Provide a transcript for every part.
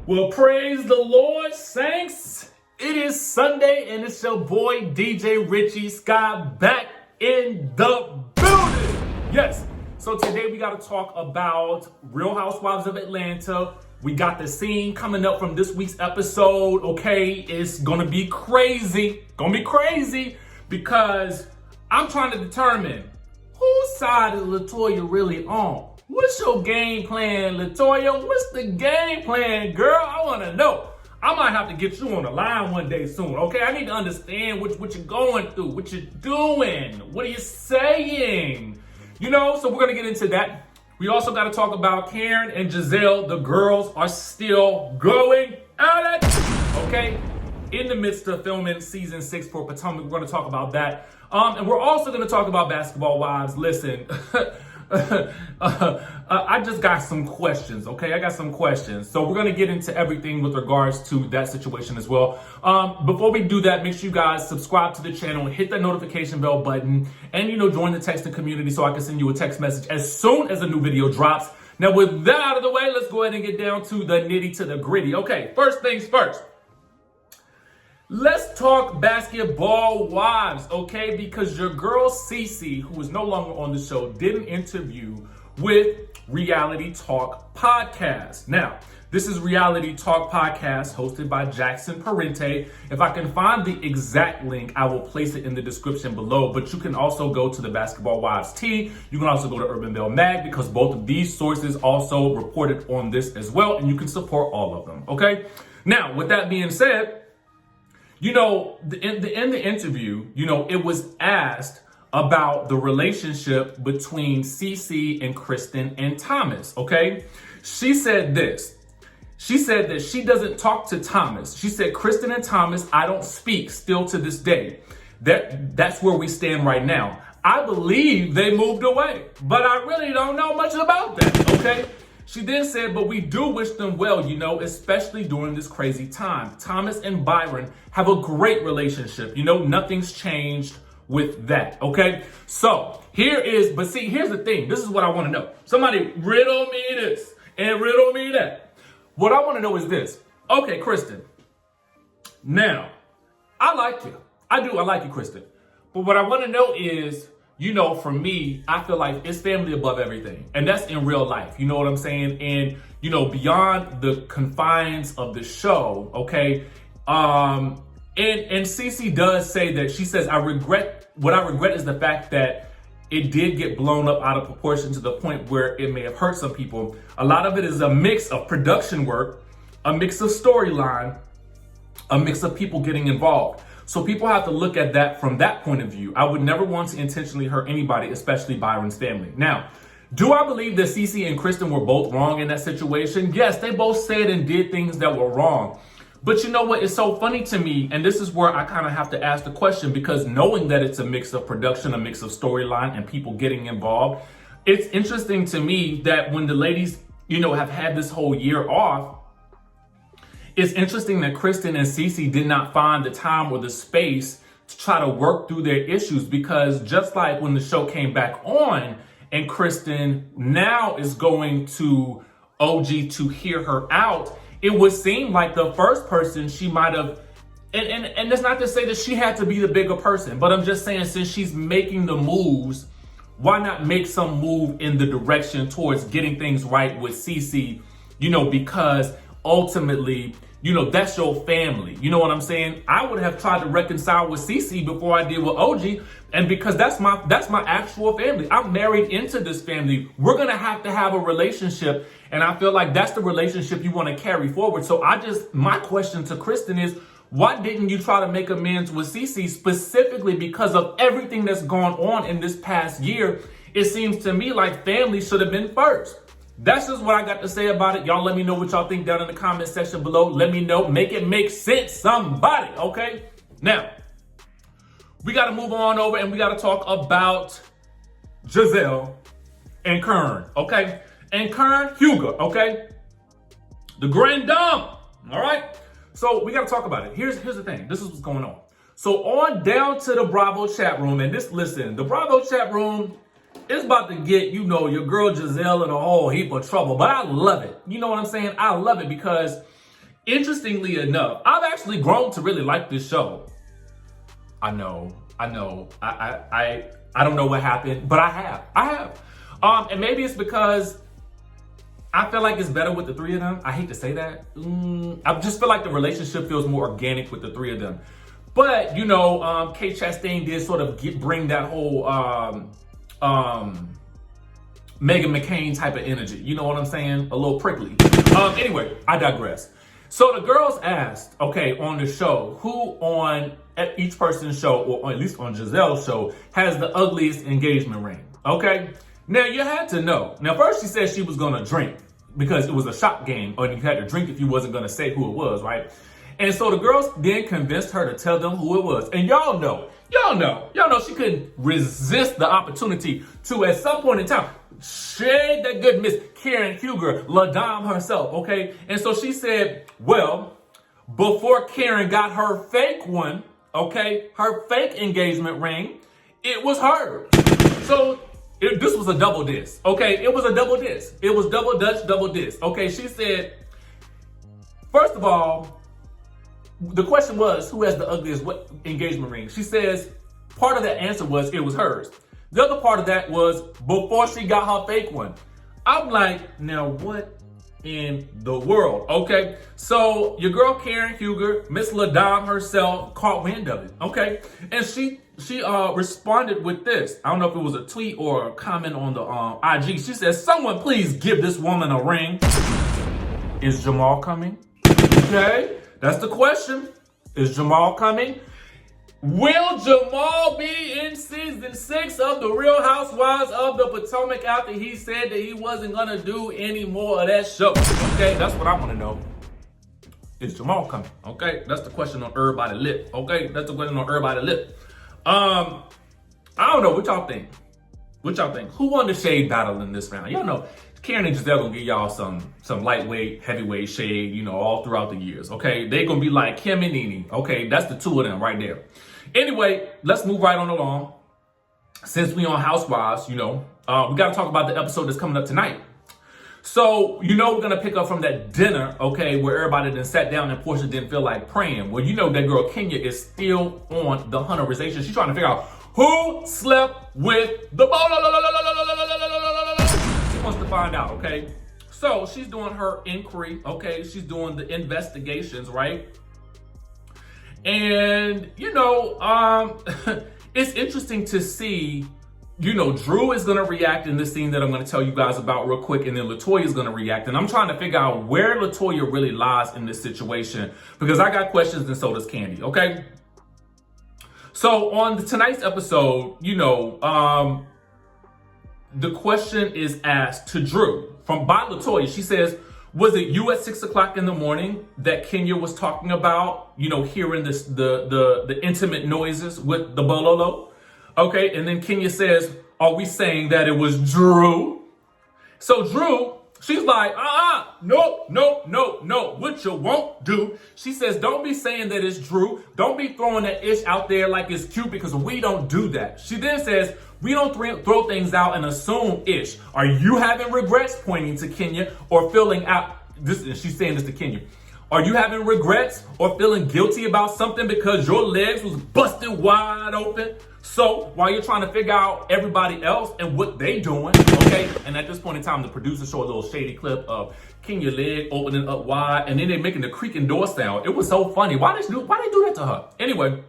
Well, praise the Lord, saints. It is Sunday, and it's your boy, DJ Richie Skye, back in the building. Yes, so today we got to talk about Real Housewives of Atlanta. We got the scene coming up from this week's episode, okay? It's going to be crazy. Because I'm trying to determine whose side is Latoya really on. What's your game plan, Latoya? What's the game plan, girl? I want to know. I might have to get you on the line one day soon, okay? I need to understand what you're going through, what you're doing, what are you saying? You know, so we're going to get into that. We also got to talk about Karen and Gizelle. The girls are still going at it, okay? In the midst of filming season 6 for Potomac, we're going to talk about that. And we're also going to talk about Basketball Wives. Listen, I just got some questions, okay? I got some questions. So we're going to get into everything with regards to that situation as well. Before we do that, make sure you guys subscribe to the channel, hit that notification bell button, and, join the texting community so I can send you a text message as soon as a new video drops. Now, with that out of the way, let's go ahead and get down to the nitty to the gritty. Okay, first things first. Let's talk Basketball Wives, okay? Because your girl CeCe, who is no longer on the show, did an interview with Reality Talk Podcast. Now, this is Reality Talk Podcast hosted by Jackson Parente. If I can find the exact link, I will place it in the description below. But you can also go to the Basketball Wives Tea. You can also go to Urban Bell Mag because both of these sources also reported on this as well. And you can support all of them, okay? Now, with that being said, in the interview, it was asked about the relationship between CeCe and Kristen and Thomas, okay? She said this. She said that she doesn't talk to Thomas. She said, Kristen and Thomas, I don't speak still to this day. That's where we stand right now. I believe they moved away, but I really don't know much about that, okay? She then said, but we do wish them well, especially during this crazy time. Thomas and Byron have a great relationship. Nothing's changed with that, okay? So here's the thing. This is what I want to know. Somebody riddle me this and riddle me that. What I want to know is this. Okay, Kristen. Now, I like you. I like you, Kristen. But what I want to know is, for me, I feel like it's family above everything. And that's in real life. You know what I'm saying? And, beyond the confines of the show, okay? And CeCe does say that, she says, what I regret is the fact that it did get blown up out of proportion to the point where it may have hurt some people. A lot of it is a mix of production work, a mix of storyline, a mix of people getting involved. So people have to look at that from that point of view. I would never want to intentionally hurt anybody, especially Byron's family. Now, do I believe that CeCe and Kristen were both wrong in that situation? Yes, they both said and did things that were wrong. But you know what? It's so funny to me, and this is where I kind of have to ask the question, because knowing that it's a mix of production, a mix of storyline, and people getting involved, it's interesting to me that when the ladies, have had this whole year off, it's interesting that Kristen and CeCe did not find the time or the space to try to work through their issues, because just like when the show came back on and Kristen now is going to OG to hear her out, it would seem like the first person she might have, and that's not to say that she had to be the bigger person, but I'm just saying, since she's making the moves, why not make some move in the direction towards getting things right with CeCe, because ultimately, that's your family. You know what I'm saying? I would have tried to reconcile with CeCe before I did with OG. And because that's my actual family. I'm married into this family. We're going to have a relationship. And I feel like that's the relationship you want to carry forward. So my question to Kristen is, why didn't you try to make amends with CeCe, specifically because of everything that's gone on in this past year? It seems to me like family should have been first. That's just what I got to say about it. Y'all let me know what y'all think down in the comment section below. Let me know. Make it make sense, somebody, okay? Now, we got to move on over and we got to talk about Gizelle and Kern, okay? And Kern Huger, okay? The grand dame, all right? So we got to talk about it. Here's the thing. This is what's going on. So on down to the Bravo chat room, and the Bravo chat room, it's about to get, your girl Gizelle in a whole heap of trouble. But I love it. You know what I'm saying? I love it because interestingly enough, I've actually grown to really like this show. I know. I don't know what happened, but I have. And maybe it's because I feel like it's better with the three of them. I hate to say that. I just feel like the relationship feels more organic with the three of them. But, you know, Kate Chastain did sort of bring that whole Meghan McCain type of energy. You know what I'm saying? A little prickly. Anyway, I digress. So the girls asked, okay, on the show, who on each person's show, or at least on Gizelle's show, has the ugliest engagement ring? Okay? Now, you had to know. Now, first she said she was going to drink because it was a shot game, or you had to drink if you wasn't going to say who it was, right? And so the girls then convinced her to tell them who it was. And y'all know she couldn't resist the opportunity to, at some point in time, shade that good Miss Karen Huger, La Dame herself, okay? And so she said, well, before Karen got her fake one, okay, her fake engagement ring, it was hers. So this was a double diss, okay? It was a double diss. It was double Dutch, double diss. Okay, she said, first of all, the question was, who has the ugliest engagement ring? She says, part of that answer was, it was hers. The other part of that was, before she got her fake one. I'm like, now what in the world? Okay, so your girl Karen Huger, Miss La Dame herself, caught wind of it, okay? And she responded with this. I don't know if it was a tweet or a comment on the IG. She says, someone please give this woman a ring. Is Jamal coming? Okay. That's the question. Is Jamal coming? Will Jamal be in season 6 of the Real Housewives of the Potomac after he said that he wasn't going to do any more of that show? Okay, that's what I want to know. Is Jamal coming? Okay, that's the question on everybody's lip. Okay, that's the question on everybody's lip. I don't know. What y'all think? What y'all think? Who won the shade battle in this round? Y'all know. Karen and Gizelle gonna give y'all some lightweight, heavyweight shade, you know, all throughout the years, okay? They gonna be like Kim and Nene, okay? That's the two of them right there. Anyway, let's move right on along. Since we on Housewives, you know, we gotta talk about the episode that's coming up tonight. So, you know, we're gonna pick up from that dinner, okay, where everybody then sat down and Porsha didn't feel like praying. Well, you know that girl Kenya is still on the hunterization. She's trying to figure out who slept with the wants to find out, okay? So she's doing her inquiry, okay? She's doing the investigations, right? And, you know, it's interesting to see, you know, Drew is going to react in this scene that I'm going to tell you guys about real quick, and then Latoya is going to react. And I'm trying to figure out where Latoya really lies in this situation, because I got questions and so does Kandi, okay? So on tonight's episode, you know, the question is asked to Drew by Latoya. She says, was it you at 6 o'clock in the morning that Kenya was talking about, you know, hearing this, the intimate noises with the bololo? Okay, and then Kenya says, are we saying that it was Drew? So Drew, she's like, no. What you won't do. She says, don't be saying that it's Drew. Don't be throwing that ish out there like it's cute, because we don't do that. She then says, we don't throw things out and assume ish. Are you having regrets, pointing to Kenya, or feeling out, this? She's saying this to Kenya. Are you having regrets or feeling guilty about something because your legs was busted wide open? So while you're trying to figure out everybody else and what they doing, okay? And at this point in time, the producer showed a little shady clip of Kenya's leg opening up wide, and then they're making the creaking door sound. It was so funny. Why they do that to her? Anyway,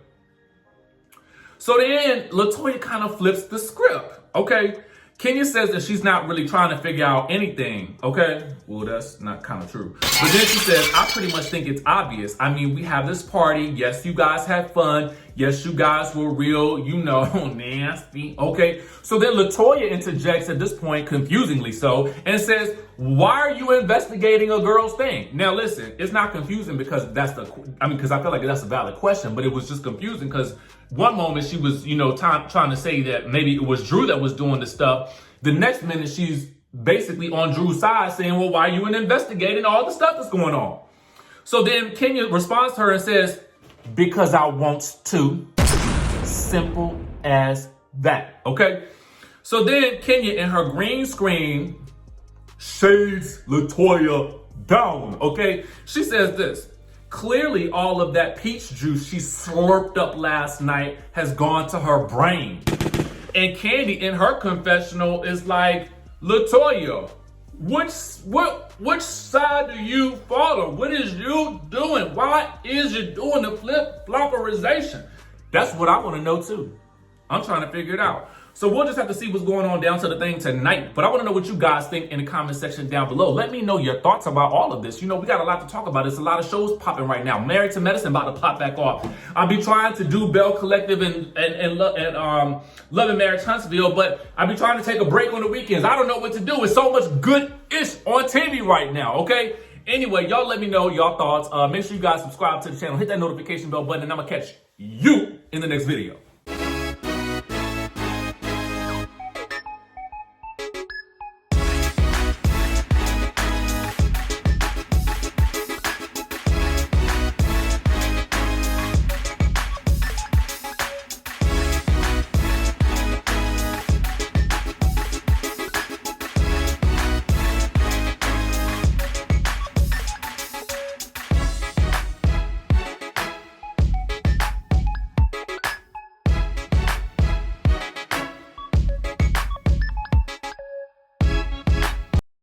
so then Latoya kind of flips the script, okay? Kenya says that she's not really trying to figure out anything, okay? Well, that's not kind of true. But then she says, I pretty much think it's obvious. I mean, we have this party. Yes, you guys had fun. Yes, you guys were real, you know, nasty, okay? So then Latoya interjects at this point, confusingly so, and says, why are you investigating a girl's thing? Now, listen, it's not confusing because because I feel like that's a valid question, but it was just confusing because one moment she was, you know, trying to say that maybe it was Drew that was doing the stuff. The next minute she's basically on Drew's side saying, well, why are you investigating all the stuff that's going on? So then Kenya responds to her and says, because I want to. Simple as that, okay? So then Kenya in her green screen shades Latoya down, okay? She says this: clearly all of that peach juice she slurped up last night has gone to her brain. And Kandi in her confessional is like, Latoya, which side do you follow? What is you doing? Why is you doing the flip-flopperization? That's what I want to know too. I'm trying to figure it out. So we'll just have to see what's going on down to the thing tonight. But I want to know what you guys think in the comment section down below. Let me know your thoughts about all of this. You know, we got a lot to talk about. There's a lot of shows popping right now. Married to Medicine about to pop back off. I'll be trying to do Bell Collective and Love and Marriage Huntsville, but I'll be trying to take a break on the weekends. I don't know what to do. It's so much good-ish on TV right now, okay? Anyway, y'all let me know your thoughts. Make sure you guys subscribe to the channel. Hit that notification bell button, and I'm going to catch you in the next video.